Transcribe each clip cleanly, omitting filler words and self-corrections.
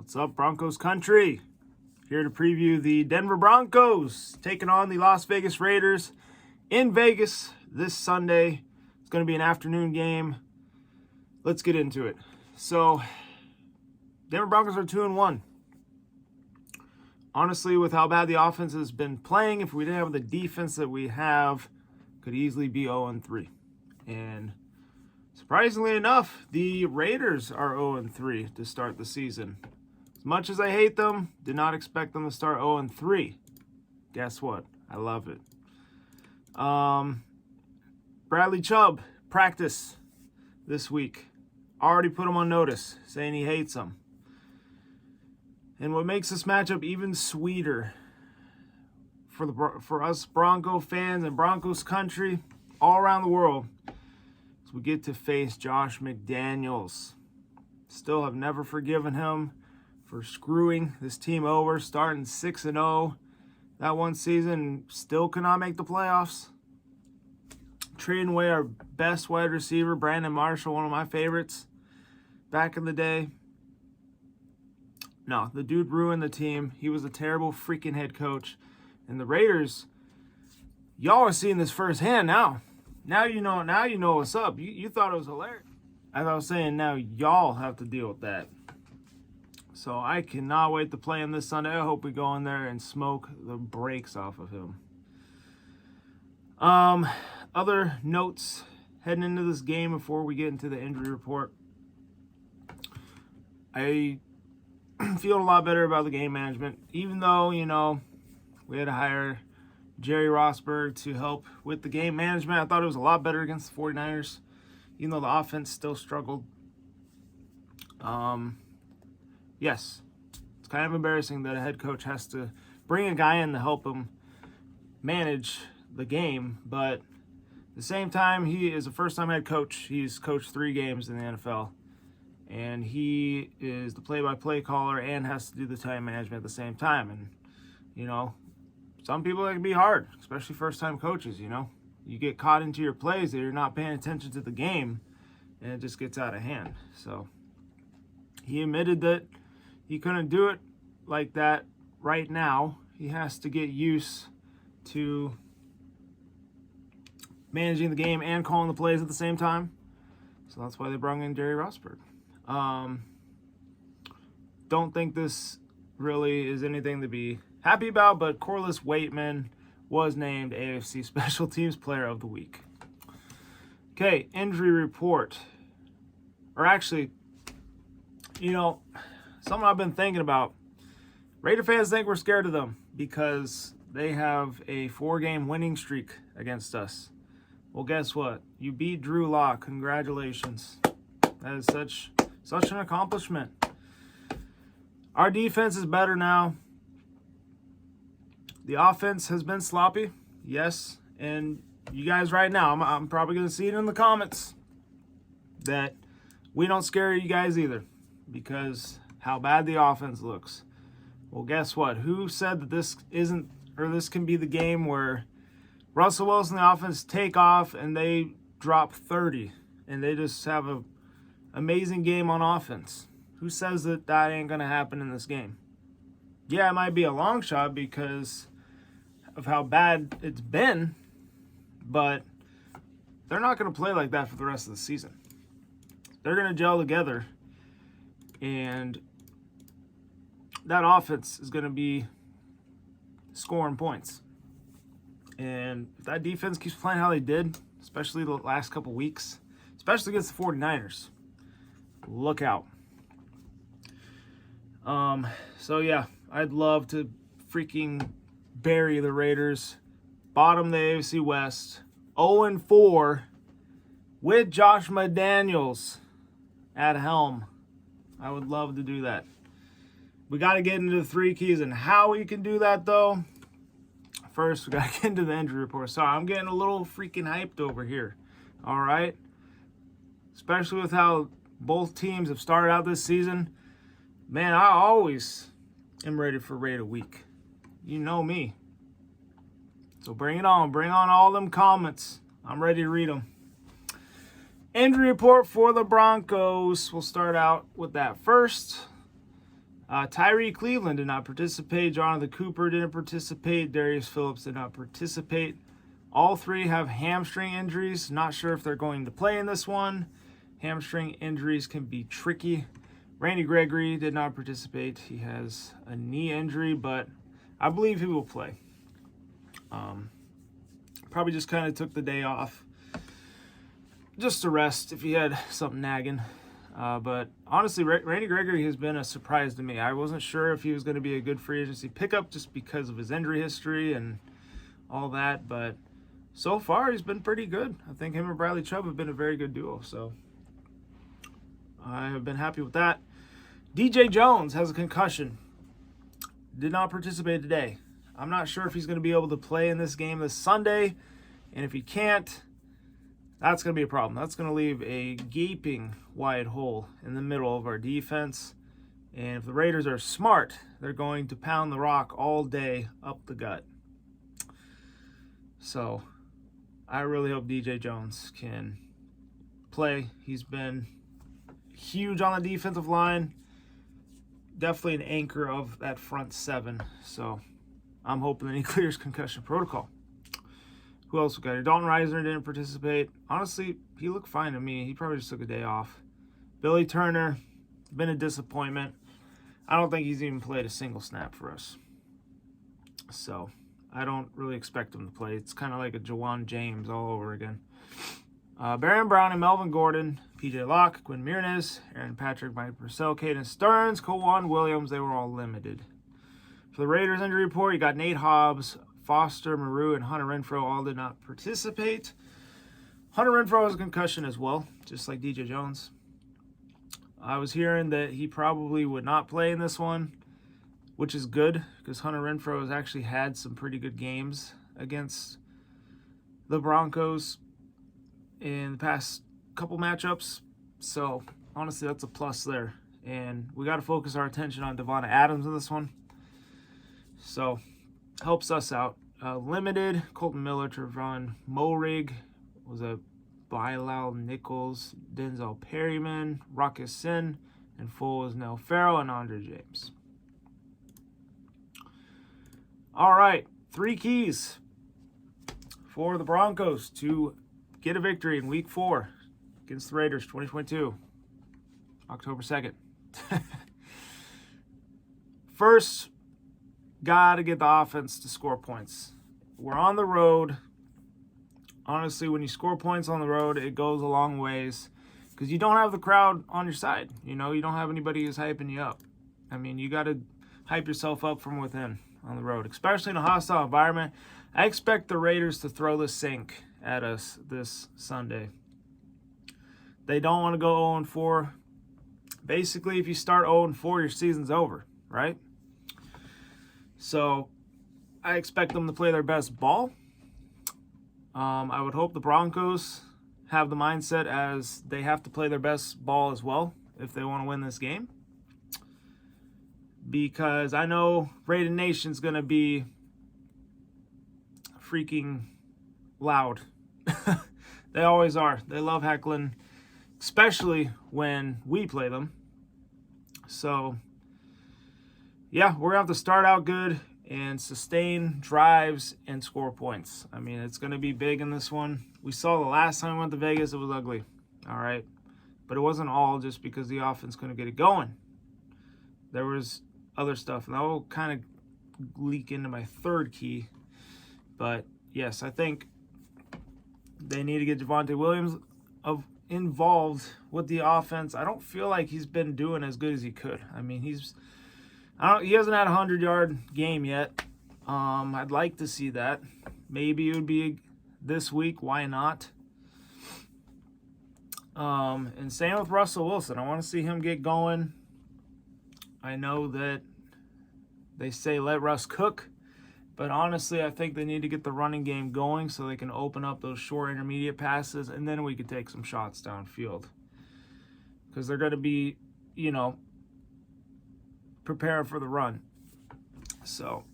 What's up, Broncos country? Here to preview the Denver Broncos taking on the Las Vegas Raiders in Vegas this Sunday. It's going to be an afternoon game. Let's get into it. So, Denver Broncos are 2-1. Honestly, with how bad the offense has been playing, if we didn't have the defense that we have, could easily be 0-3. And surprisingly enough, the Raiders are 0-3 to start the season. As much as I hate them, did not expect them to start 0-3. Guess what? I love it. Bradley Chubb, practice this week. Already put him on notice, saying he hates them. And what makes this matchup even sweeter for us Bronco fans and Broncos country all around the world is we get to face Josh McDaniels. Still have never forgiven him for screwing this team over, starting 6-0 that one season, still could not make the playoffs. Trading away our best wide receiver, Brandon Marshall, one of my favorites back in the day. No, the dude ruined the team. He was a terrible freaking head coach. And the Raiders, y'all are seeing this firsthand now. Now you know what's up. You thought it was hilarious. As I was saying, now y'all have to deal with that. So I cannot wait to play him this Sunday. I hope we go in there and smoke the brakes off of him. Other notes heading into this game before we get into the injury report. I feel a lot better about the game management, even though, we had to hire Jerry Rossberg to help with the game management. I thought it was a lot better against the 49ers, even though the offense still struggled. Yes, it's kind of embarrassing that a head coach has to bring a guy in to help him manage the game, but at the same time, he is a first-time head coach. He's coached 3 games in the NFL, and he is the play-by-play caller and has to do the time management at the same time. And, some people, that can be hard, especially first-time coaches, You get caught into your plays that you're not paying attention to the game, and it just gets out of hand. So he admitted that he couldn't do it like that right now. He has to get used to managing the game and calling the plays at the same time. So that's why they brought in Jerry Rossberg. Don't think this really is anything to be happy about, but Corliss Waitman was named AFC Special Teams Player of the Week. Okay, injury report. Or actually, something I've been thinking about. Raider fans think we're scared of them because they have a 4-game winning streak against us. Well, guess what? You beat Drew Lock. Congratulations. That is such an accomplishment. Our defense is better now. The offense has been sloppy, yes. And you guys right now, I'm probably going to see it in the comments that we don't scare you guys either because how bad the offense looks. Well, guess what? Who said that this can be the game where Russell Wilson and the offense take off and they drop 30 and they just have an amazing game on offense? Who says that ain't going to happen in this game? Yeah, it might be a long shot because of how bad it's been, but they're not going to play like that for the rest of the season. They're going to gel together, and that offense is going to be scoring points. And if that defense keeps playing how they did, especially the last couple weeks, especially against the 49ers, look out. So yeah, I'd love to freaking bury the Raiders, bottom the AFC West, 0-4 with Josh McDaniels at helm. I would love to do that. We got to get into the 3 keys and how we can do that, though. First, we got to get into the injury report. Sorry, I'm getting a little freaking hyped over here. All right? Especially with how both teams have started out this season. Man, I always am ready for Raider Week. You know me. So bring it on. Bring on all them comments. I'm ready to read them. Injury report for the Broncos. We'll start out with that first. Tyree Cleveland did not participate. Jonathan Cooper didn't participate. Darius Phillips did not participate. All three have hamstring injuries. Not sure if they're going to play in this one. Hamstring injuries can be tricky. Randy Gregory did not participate. He has a knee injury, but I believe he will play. Probably just kind of took the day off just to rest if he had something nagging. But honestly, Randy Gregory has been a surprise to me. I wasn't sure if he was going to be a good free agency pickup just because of his injury history and all that. But so far, he's been pretty good. I think him and Bradley Chubb have been a very good duo. So I have been happy with that. DJ Jones has a concussion. Did not participate today. I'm not sure if he's going to be able to play in this game this Sunday. And if he can't, that's going to be a problem. That's going to leave a gaping wide hole in the middle of our defense. And if the Raiders are smart, they're going to pound the rock all day up the gut. So I really hope DJ Jones can play. He's been huge on the defensive line. Definitely an anchor of that front seven. So I'm hoping that he clears concussion protocol. Who else we got here? Dalton Reisner didn't participate. Honestly, he looked fine to me. He probably just took a day off. Billy Turner, been a disappointment. I don't think he's even played a single snap for us. So I don't really expect him to play. It's kind of like a Jawan James all over again. Baron Brown and Melvin Gordon, PJ Locke, Quinn Miernes, Aaron Patrick, Mike Purcell, Caden Stearns, Kawon Williams, they were all limited. For the Raiders injury report, you got Nate Hobbs, Foster, Maru, and Hunter Renfrow all did not participate. Hunter Renfrow has a concussion as well, just like DJ Jones. I was hearing that he probably would not play in this one, which is good because Hunter Renfrow has actually had some pretty good games against the Broncos in the past couple matchups. So, honestly, that's a plus there. And we got to focus our attention on Devonta Adams in this one. So, helps us out. Limited, Colton Miller, Trevon Moehrig, was a Bilal Nichols, Denzel Perryman, Ruckus Sin, and full is Nell Farrell and Andre James. All right, 3 keys for the Broncos to get a victory in Week 4 against the Raiders 2022, October 2nd. First, got to get the offense to score points. We're on the road. Honestly, when you score points on the road, it goes a long ways because you don't have the crowd on your side. You know, you don't have anybody who's hyping you up. I mean, you got to hype yourself up from within on the road, especially in a hostile environment. I expect the Raiders to throw the sink at us this Sunday. They don't want to go 0-4. Basically, if you start 0-4, your season's over, right? So I expect them to play their best ball. I would hope the Broncos have the mindset as they have to play their best ball as well if they want to win this game. Because I know Raider Nation's going to be freaking loud. They always are. They love heckling, especially when we play them. So, yeah, we're going to have to start out good and sustain drives and score points. I mean, it's going to be big in this one. We saw the last time we went to Vegas, it was ugly. All right. But it wasn't all just because the offense couldn't get it going. There was other stuff, and that will kind of leak into my third key. But, yes, I think they need to get Javonte Williams involved with the offense. I don't feel like he's been doing as good as he could. I mean, he hasn't had a 100-yard game yet. I'd like to see that. Maybe it would be this week. Why not? And same with Russell Wilson. I want to see him get going. I know that they say let Russ cook, but honestly, I think they need to get the running game going so they can open up those short intermediate passes, and then we could take some shots downfield. Because they're going to be, preparing for the run. So,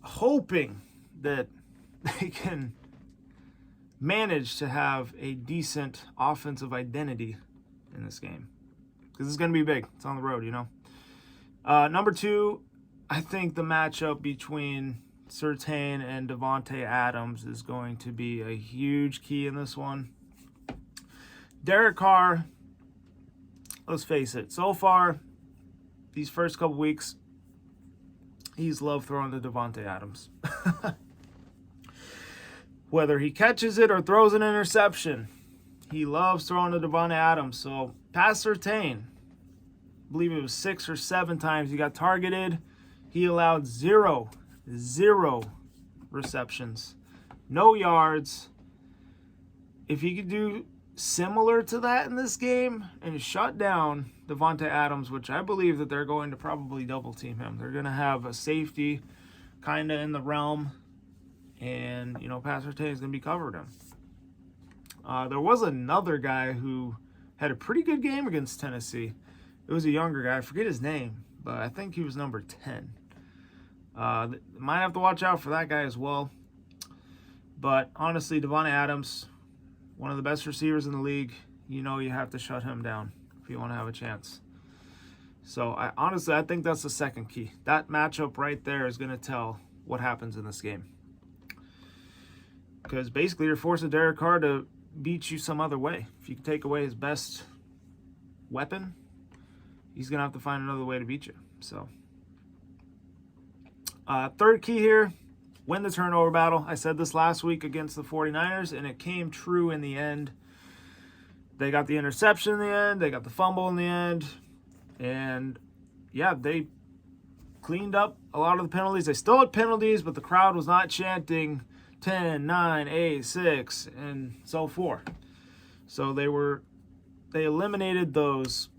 hoping that they can manage to have a decent offensive identity in this game. Because it's going to be big. It's on the road, Number 2, I think the matchup between Surtain and Davante Adams is going to be a huge key in this one. Derek Carr, let's face it, so far, these first couple weeks, he's loved throwing to Davante Adams. Whether he catches it or throws an interception, he loves throwing to Davante Adams. So, past Surtain, I believe it was 6 or 7 times he got targeted. He allowed zero receptions, no yards. If he could do similar to that in this game and shut down Davante Adams, which I believe that they're going to probably double team him. They're going to have a safety kind of in the realm, and, you know, Pastor Tay is going to be covering him. There was another guy who had a pretty good game against Tennessee. It was a younger guy. I forget his name, but I think he was number 10. Might have to watch out for that guy as well. But honestly, Davante Adams, one of the best receivers in the league. You know you have to shut him down if you want to have a chance. So, I think that's the second key. That matchup right there is going to tell what happens in this game. Because basically you're forcing Derek Carr to beat you some other way. If you can take away his best weapon, he's going to have to find another way to beat you. So, third key here, win the turnover battle. I said this last week against the 49ers, and it came true in the end. They got the interception in the end. They got the fumble in the end. And, yeah, they cleaned up a lot of the penalties. They still had penalties, but the crowd was not chanting 10, 9, 8, 6, and so forth. So they eliminated those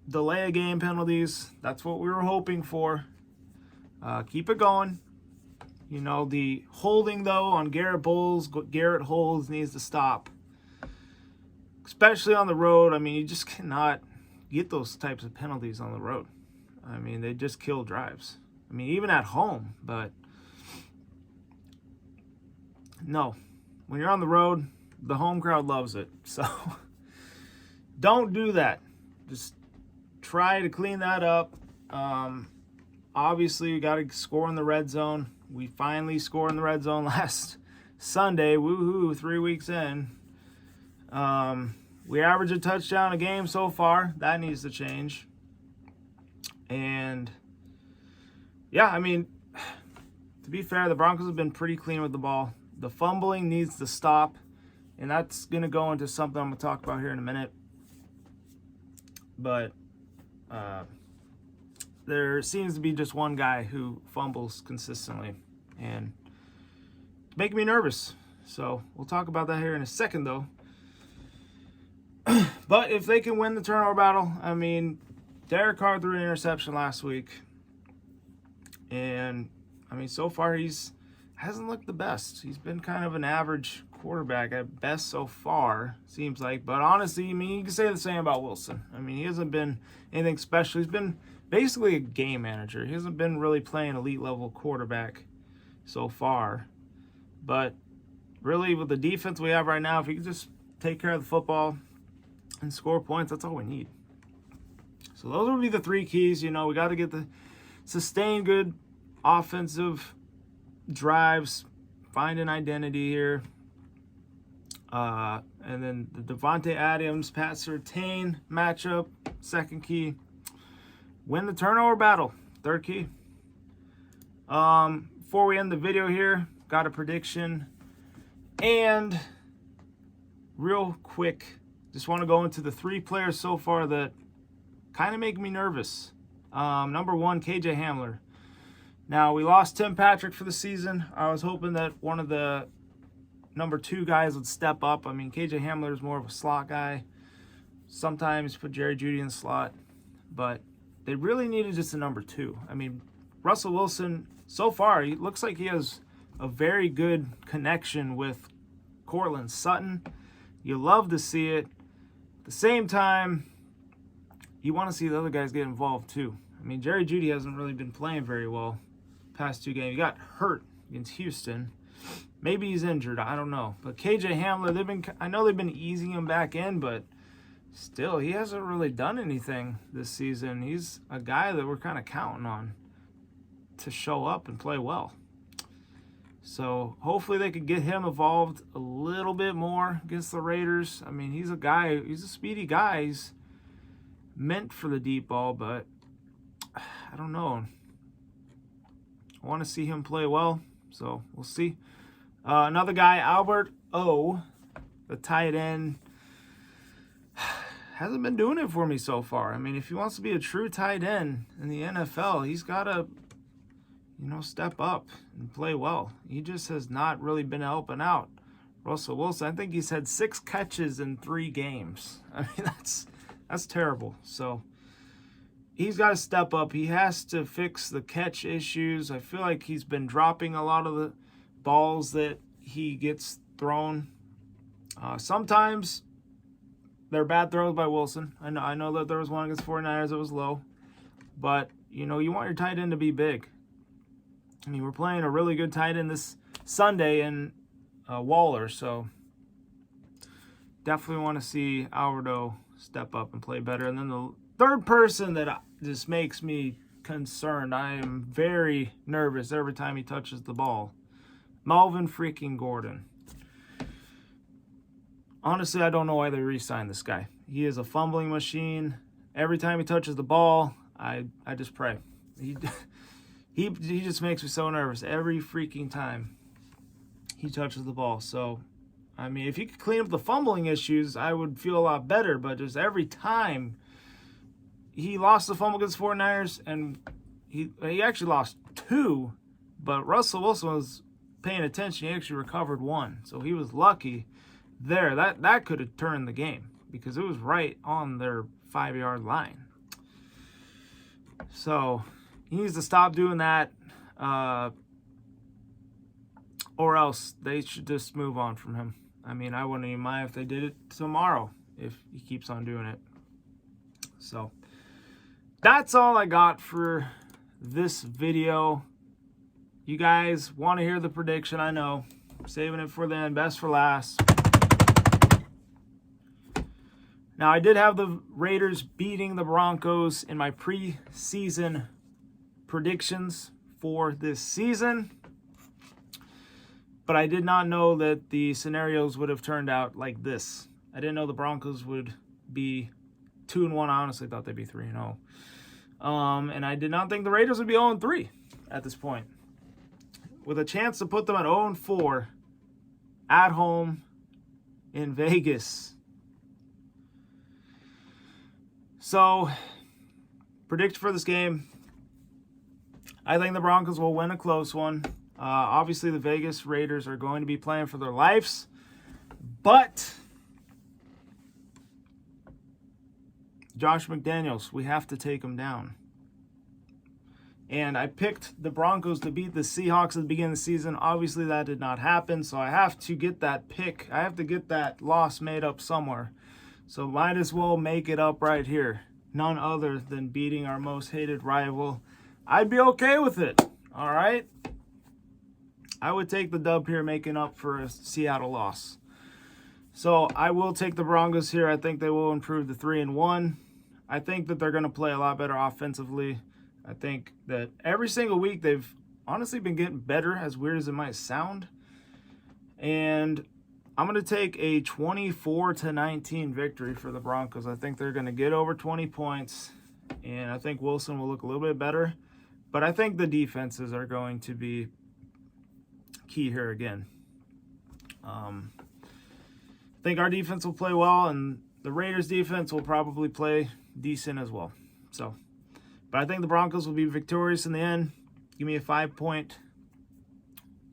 delay a game penalties. That's what we were hoping for. Keep it going. You know, the holding, though, on Garrett Holds needs to stop. Especially on the road. I mean, you just cannot get those types of penalties on the road. I mean, they just kill drives. I mean, even at home, but no. When you're on the road, the home crowd loves it. So don't do that. Just try to clean that up. Obviously, you got to score in the red zone. We finally scored in the red zone last Sunday. Woohoo, 3 weeks in. We average a touchdown a game so far. That needs to change. And, yeah, I mean, to be fair, the Broncos have been pretty clean with the ball. The fumbling needs to stop. And that's going to go into something I'm going to talk about here in a minute. But there seems to be just one guy who fumbles consistently, and it's making me nervous. So we'll talk about that here in a second, though. But if they can win the turnover battle, I mean, Derek Carr threw an interception last week, and I mean, so far hasn't looked the best. He's been kind of an average quarterback at best so far, seems like. But honestly, I mean, you can say the same about Wilson. I mean, he hasn't been anything special. He's been basically a game manager. He hasn't been really playing elite level quarterback so far. But really, with the defense we have right now, if you can just take care of the football and score points, that's all we need. So those would be the 3 keys. You know, we got to get the sustained good offensive drives, find an identity here. And then the Davante Adams, Pat Surtain matchup, second key. Win the turnover battle, third key. Before we end the video here, got a prediction. And real quick, just want to go into the 3 players so far that kind of make me nervous. Number 1, KJ Hamler. Now, we lost Tim Patrick for the season. I was hoping that one of the number 2 guys would step up. I mean, KJ Hamler is more of a slot guy. Sometimes put Jerry Jeudy in the slot. But they really needed just a number 2. I mean, Russell Wilson, so far, he looks like he has a very good connection with Courtland Sutton. You love to see it. At the same time, you want to see the other guys get involved too. I mean, Jerry Jeudy hasn't really been playing very well past 2 games. He got hurt against Houston. Maybe he's injured. I don't know. But KJ Hamler, I know they've been easing him back in, but still, he hasn't really done anything this season. He's a guy that we're kind of counting on to show up and play well. So hopefully they could get him involved a little bit more against the Raiders. I mean, he's a speedy guy. He's meant for the deep ball, but I don't know. I want to see him play well, so we'll see. Another guy, Albert O, the tight end, hasn't been doing it for me so far. I mean, if he wants to be a true tight end in the NFL, he's got to, step up and play well. He just has not really been helping out. Russell Wilson, I think he's had 6 catches in 3 games. I mean, that's terrible. So he's got to step up. He has to fix the catch issues. I feel like he's been dropping a lot of the balls that he gets thrown. Sometimes they're bad throws by Wilson. I know that there was one against 49ers that was low. But, you want your tight end to be big. I mean, we're playing a really good tight end this Sunday in Waller. So definitely want to see Alvarado step up and play better. And then the third person that just makes me concerned, I am very nervous every time he touches the ball, Melvin freaking Gordon. Honestly, I don't know why they re-signed this guy. He is a fumbling machine. Every time he touches the ball, I just pray. He just makes me so nervous every freaking time he touches the ball. So, I mean, if he could clean up the fumbling issues, I would feel a lot better. But just every time he lost the fumble against 49ers, and he actually lost 2, but Russell Wilson was paying attention. He actually recovered 1. So he was lucky there. That could have turned the game because it was right on their 5-yard line. So he needs to stop doing that, or else they should just move on from him. I mean, I wouldn't even mind if they did it tomorrow if he keeps on doing it. So that's all I got for this video. You guys want to hear the prediction, I know. I'm saving it for the end, best for last. Now, I did have the Raiders beating the Broncos in my preseason predictions for this season. But I did not know that the scenarios would have turned out like this. I didn't know the Broncos would be 2-1. I honestly thought they'd be 3-0. And I did not think the Raiders would be 0-3 at this point, with a chance to put them at 0-4 at home in Vegas. So, predict for this game. I think the Broncos will win a close one. Obviously, the Vegas Raiders are going to be playing for their lives. But Josh McDaniels, we have to take him down. And I picked the Broncos to beat the Seahawks at the beginning of the season. Obviously, that did not happen. So I have to get that pick. I have to get that loss made up somewhere. So might as well make it up right here. None other than beating our most hated rival. I'd be okay with it. All right? I would take the dub here, making up for a Seattle loss. So I will take the Broncos here. I think they will improve to 3-1. I think that they're going to play a lot better offensively. I think that every single week they've honestly been getting better, as weird as it might sound. And I'm going to take a 24-19 victory for the Broncos. I think they're going to get over 20 points, and I think Wilson will look a little bit better. But I think the defenses are going to be key here again. I think our defense will play well, and the Raiders' defense will probably play decent as well. But I think the Broncos will be victorious in the end. Give me a 5-point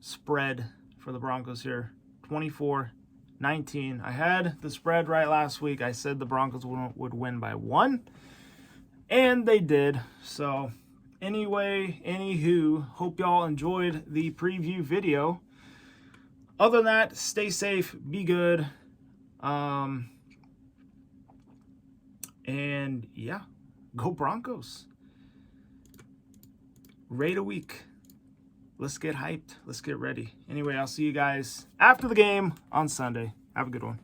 spread for the Broncos here. 24-19. I had the spread right last week. I said the Broncos would win by 1, and they did. So anyway, anywho, hope y'all enjoyed the preview video. Other than that, stay safe, be good. And yeah, go Broncos. Raid a week. Let's get hyped. Let's get ready. Anyway, I'll see you guys after the game on Sunday. Have a good one.